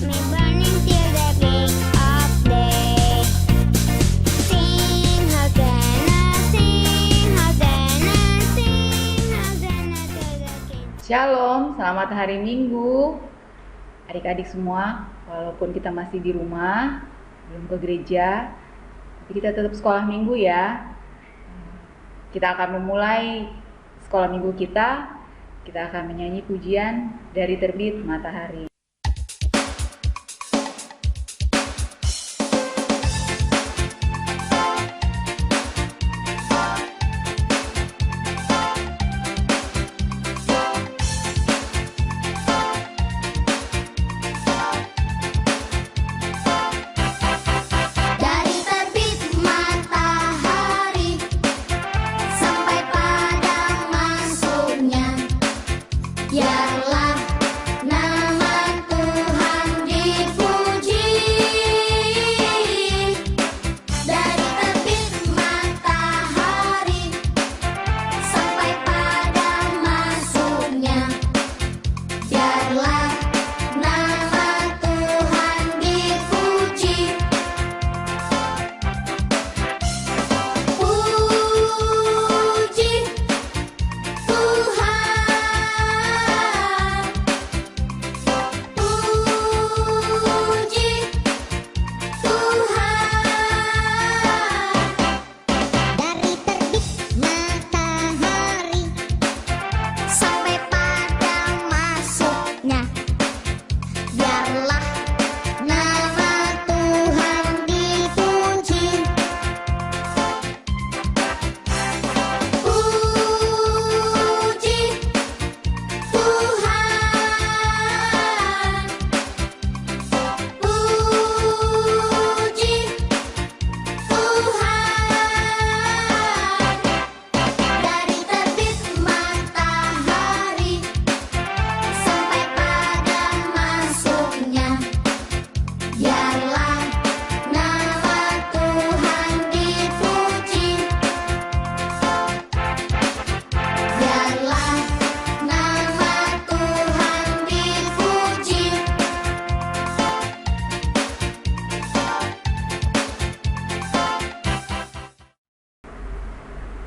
me burning till the break of day. Sing Hosanna, sing Hosanna, sing Hosanna to the King. Shalom, selamat hari Minggu adik-adik semua. Walaupun kita masih di rumah, belum ke gereja, tapi kita tetap sekolah minggu ya. Kita akan memulai sekolah minggu kita. Kita akan menyanyi pujian dari terbit matahari. Dari terbit matahari sampai pada masuknya, biarlah nama Tuhan dipuji. Dari terbit matahari sampai pada masuknya, biarlah nama Tuhan dipuji. Puji Tuhan, puji Tuhan. Dari terbit matahari sampai pada masuknya, biarlah nama Tuhan dipuji. Puji Tuhan, puji Tuhan. Dari terbit matahari sampai pada masuknya, biarlah nama Tuhan dipuji. Biarlah nama Tuhan dipuji.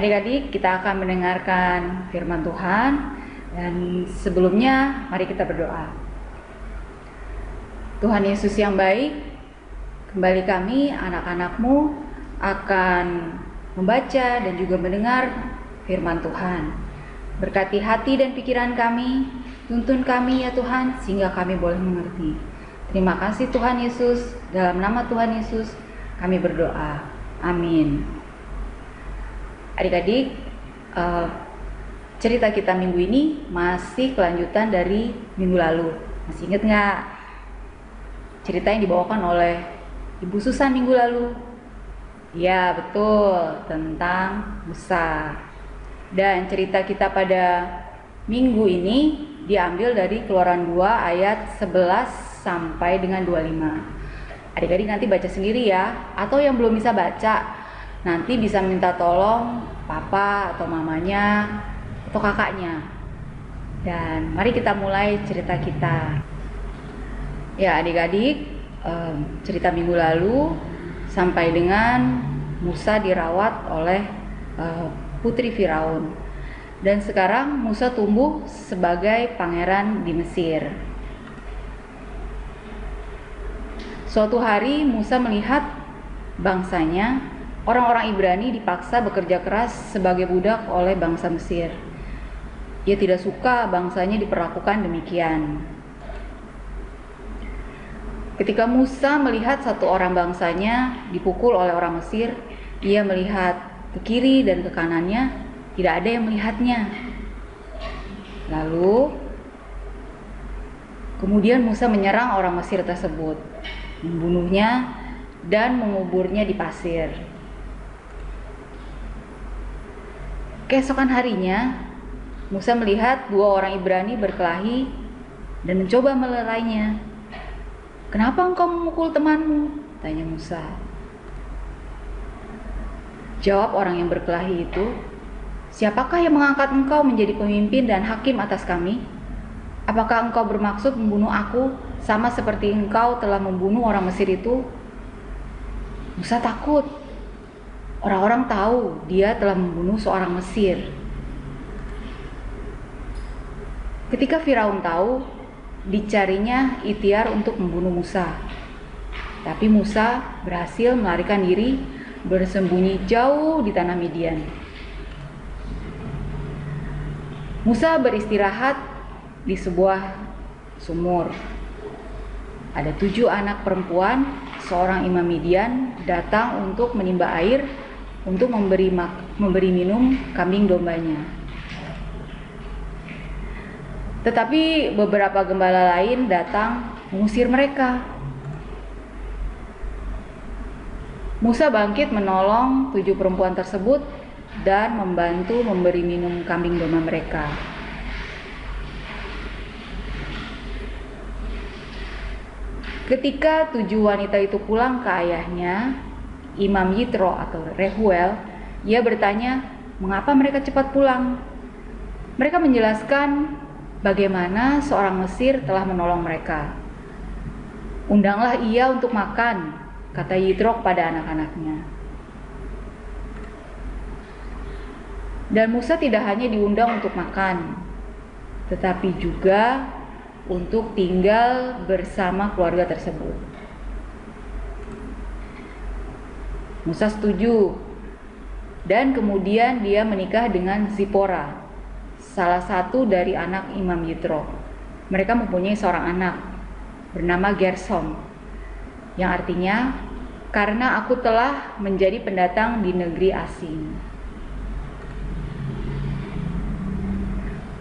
Adik-adik, kita akan mendengarkan firman Tuhan. Dan sebelumnya, mari kita berdoa. Tuhan Yesus yang baik, kembali kami, anak-anak-Mu, akan membaca dan juga mendengar firman Tuhan. Berkati hati dan pikiran kami, tuntun kami ya Tuhan, sehingga kami boleh mengerti. Terima kasih Tuhan Yesus, dalam nama Tuhan Yesus kami berdoa. Amin. Adik-adik, cerita kita minggu ini masih kelanjutan dari minggu lalu. Masih ingat nggak? Cerita yang dibawakan oleh Ibu Susan minggu lalu. Ya, betul, tentang Musa. Dan cerita kita pada minggu ini diambil dari Keluaran 2 ayat 11 sampai dengan 25. Adik-adik nanti baca sendiri ya, atau yang belum bisa baca, nanti bisa minta tolong papa atau mamanya atau kakaknya. Dan mari kita mulai cerita kita. Ya adik-adik, cerita minggu lalu sampai dengan Musa dirawat oleh putri Firaun. Dan sekarang Musa tumbuh sebagai pangeran di Mesir. Suatu hari Musa melihat bangsanya, orang-orang Ibrani, dipaksa bekerja keras sebagai budak oleh bangsa Mesir. Ia tidak suka bangsanya diperlakukan demikian. Ketika Musa melihat satu orang bangsanya dipukul oleh orang Mesir, ia melihat ke kiri dan ke kanannya, tidak ada yang melihatnya. Lalu kemudian Musa menyerang orang Mesir tersebut, membunuhnya dan menguburnya di pasir. Keesokan harinya, Musa melihat dua orang Ibrani berkelahi dan mencoba melerainya. "Kenapa engkau memukul temanmu?" tanya Musa. Jawab orang yang berkelahi itu, "Siapakah yang mengangkat engkau menjadi pemimpin dan hakim atas kami? Apakah engkau bermaksud membunuh aku sama seperti engkau telah membunuh orang Mesir itu?" Musa takut. Orang-orang tahu dia telah membunuh seorang Mesir. Ketika Firaun tahu, dicarinya ikhtiar untuk membunuh Musa. Tapi Musa berhasil melarikan diri, bersembunyi jauh di tanah Midian. Musa beristirahat di sebuah sumur. Ada 7 anak perempuan, seorang imam Midian datang untuk menimba air untuk memberi minum kambing dombanya. Tetapi beberapa gembala lain datang mengusir mereka. Musa bangkit menolong 7 perempuan tersebut dan membantu memberi minum kambing domba mereka. Ketika 7 wanita itu pulang ke ayahnya, Imam Yitro atau Rehuel, ia bertanya mengapa mereka cepat pulang. Mereka menjelaskan bagaimana seorang Mesir telah menolong mereka. "Undanglah ia untuk makan," kata Yitro kepada anak-anaknya. Dan Musa tidak hanya diundang untuk makan, tetapi juga untuk tinggal bersama keluarga tersebut. Musa setuju, dan kemudian dia menikah dengan Zipora, salah satu dari anak Imam Yitro. Mereka mempunyai seorang anak bernama Gersom, yang artinya, "Karena aku telah menjadi pendatang di negeri asing."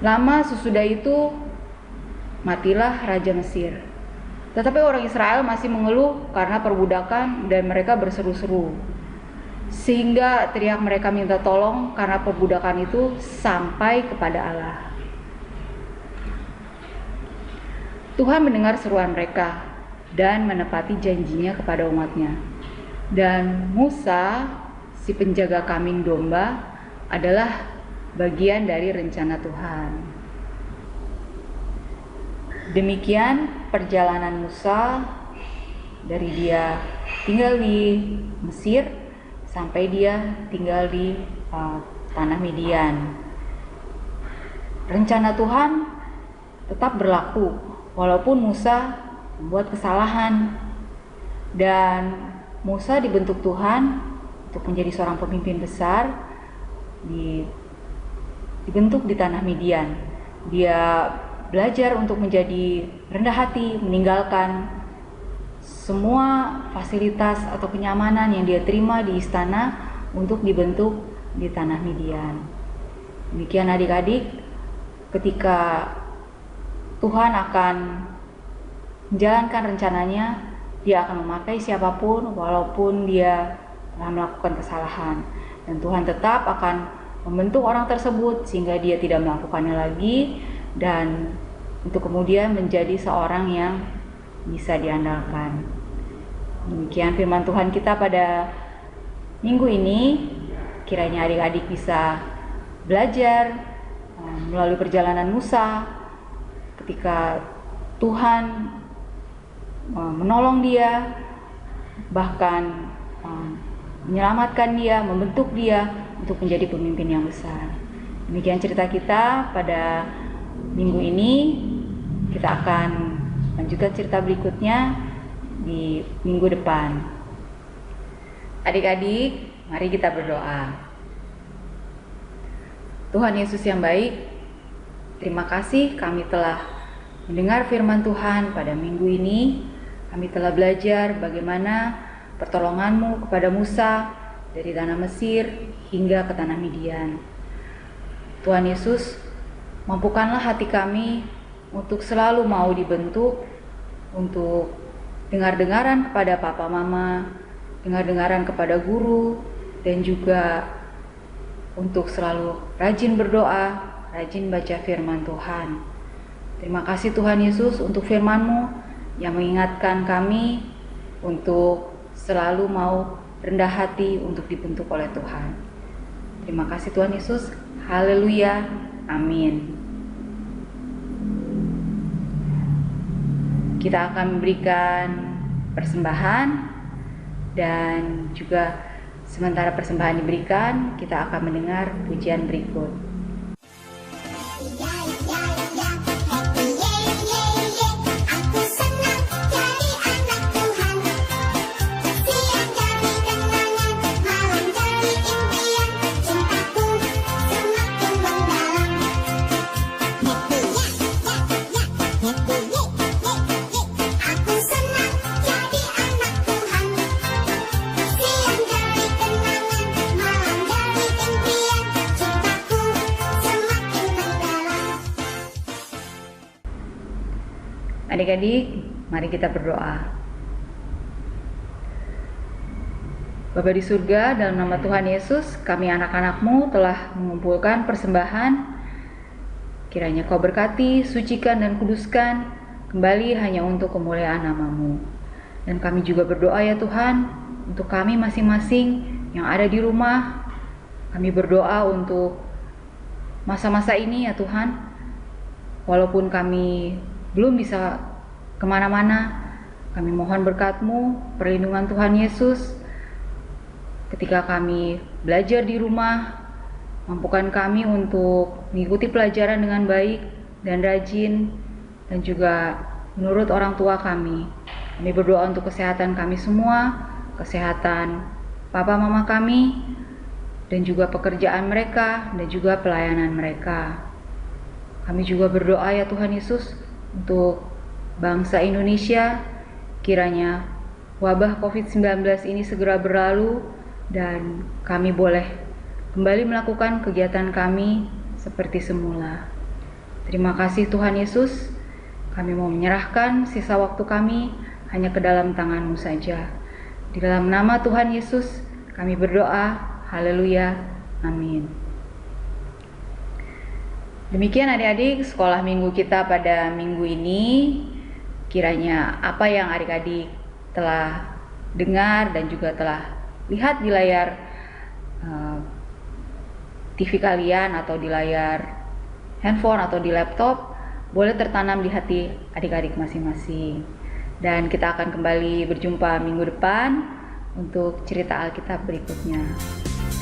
Lama sesudah itu, matilah Raja Mesir. Tetapi orang Israel masih mengeluh karena perbudakan dan mereka berseru-seru. Sehingga teriak mereka minta tolong karena perbudakan itu sampai kepada Allah. Tuhan mendengar seruan mereka dan menepati janjinya kepada umatnya. Dan Musa, si penjaga kambing domba, adalah bagian dari rencana Tuhan. Demikian perjalanan Musa dari dia tinggal di Mesir sampai dia tinggal di tanah Midian. Rencana Tuhan tetap berlaku walaupun Musa membuat kesalahan, dan Musa dibentuk Tuhan untuk menjadi seorang pemimpin besar, dibentuk di tanah Midian. Dia belajar untuk menjadi rendah hati, meninggalkan semua fasilitas atau kenyamanan yang dia terima di istana untuk dibentuk di tanah Midian. Demikian adik-adik, ketika Tuhan akan menjalankan rencananya, dia akan memakai siapapun walaupun dia telah melakukan kesalahan. Dan Tuhan tetap akan membentuk orang tersebut sehingga dia tidak melakukannya lagi, dan untuk kemudian menjadi seorang yang bisa diandalkan. Demikian firman Tuhan kita pada minggu ini. Kiranya adik-adik bisa belajar melalui perjalanan Musa ketika Tuhan menolong dia, bahkan menyelamatkan dia, membentuk dia untuk menjadi pemimpin yang besar. Demikian cerita kita pada minggu ini. Kita akan lanjutkan cerita berikutnya di minggu depan. Adik-adik, mari kita berdoa. Tuhan Yesus yang baik, terima kasih kami telah mendengar firman Tuhan pada minggu ini. Kami telah belajar bagaimana pertolongan-Mu kepada Musa dari tanah Mesir hingga ke tanah Midian. Tuhan Yesus, mampukanlah hati kami untuk selalu mau dibentuk, untuk dengar-dengaran kepada papa mama, dengar-dengaran kepada guru, dan juga untuk selalu rajin berdoa, rajin baca firman Tuhan. Terima kasih Tuhan Yesus untuk firman-Mu yang mengingatkan kami untuk selalu mau rendah hati untuk dibentuk oleh Tuhan. Terima kasih Tuhan Yesus. Haleluya. Amin. kita akan memberikan persembahan, dan juga sementara persembahan diberikan, kita akan mendengar pujian berikut. Aku senang jadi anak Tuhan. Siang jadi kenangan, malam jadi impian. Cintaku semakin mendalam. Happy Aku senang jadi anak Tuhan. Siang jadi kenangan, malam jadi impian. Cintaku semakin mendalam. Adik-adik, mari kita berdoa. Bapa di surga, dalam nama Tuhan Yesus, kami anak-anak-Mu telah mengumpulkan persembahan. Kiranya Kau berkati, sucikan dan kuduskan kembali hanya untuk kemuliaan nama-Mu. Dan kami juga berdoa ya Tuhan, untuk kami masing-masing yang ada di rumah. Kami berdoa untuk masa-masa ini ya Tuhan. Walaupun kami belum bisa kemana-mana, kami mohon berkat-Mu, perlindungan Tuhan Yesus. Ketika kami belajar di rumah, mampukan kami untuk mengikuti pelajaran dengan baik dan rajin, dan juga menurut orang tua kami. Kami berdoa untuk kesehatan kami semua, kesehatan papa mama kami, dan juga pekerjaan mereka, dan juga pelayanan mereka. Kami juga berdoa ya Tuhan Yesus untuk bangsa Indonesia, kiranya wabah COVID-19 ini segera berlalu dan kami boleh kembali melakukan kegiatan kami seperti semula. Terima kasih Tuhan Yesus, kami mau menyerahkan sisa waktu kami hanya ke dalam tangan-Mu saja. Di dalam nama Tuhan Yesus kami berdoa, haleluya, amin. Demikian adik-adik sekolah minggu kita pada minggu ini. Kiranya apa yang adik-adik telah dengar dan juga telah lihat di layar TV kalian atau di layar handphone atau di laptop boleh tertanam di hati adik-adik masing-masing. Dan kita akan kembali berjumpa minggu depan untuk cerita Alkitab berikutnya.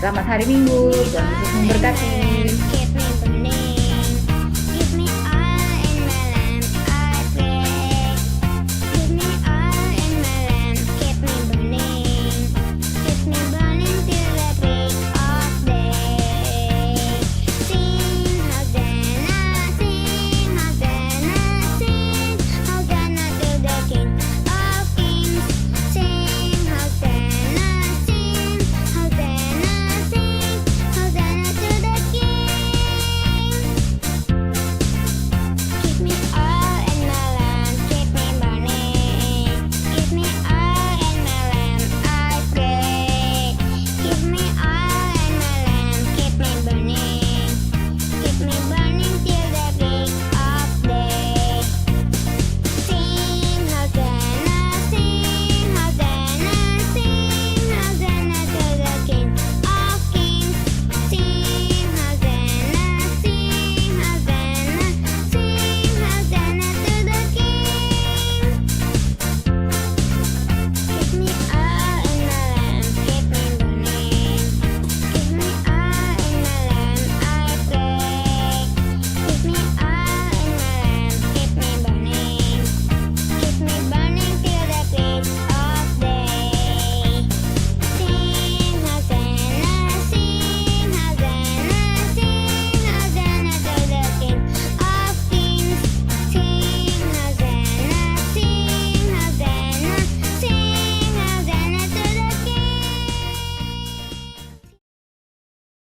Selamat hari Minggu, Tuhan Yesus memberkati. Keep me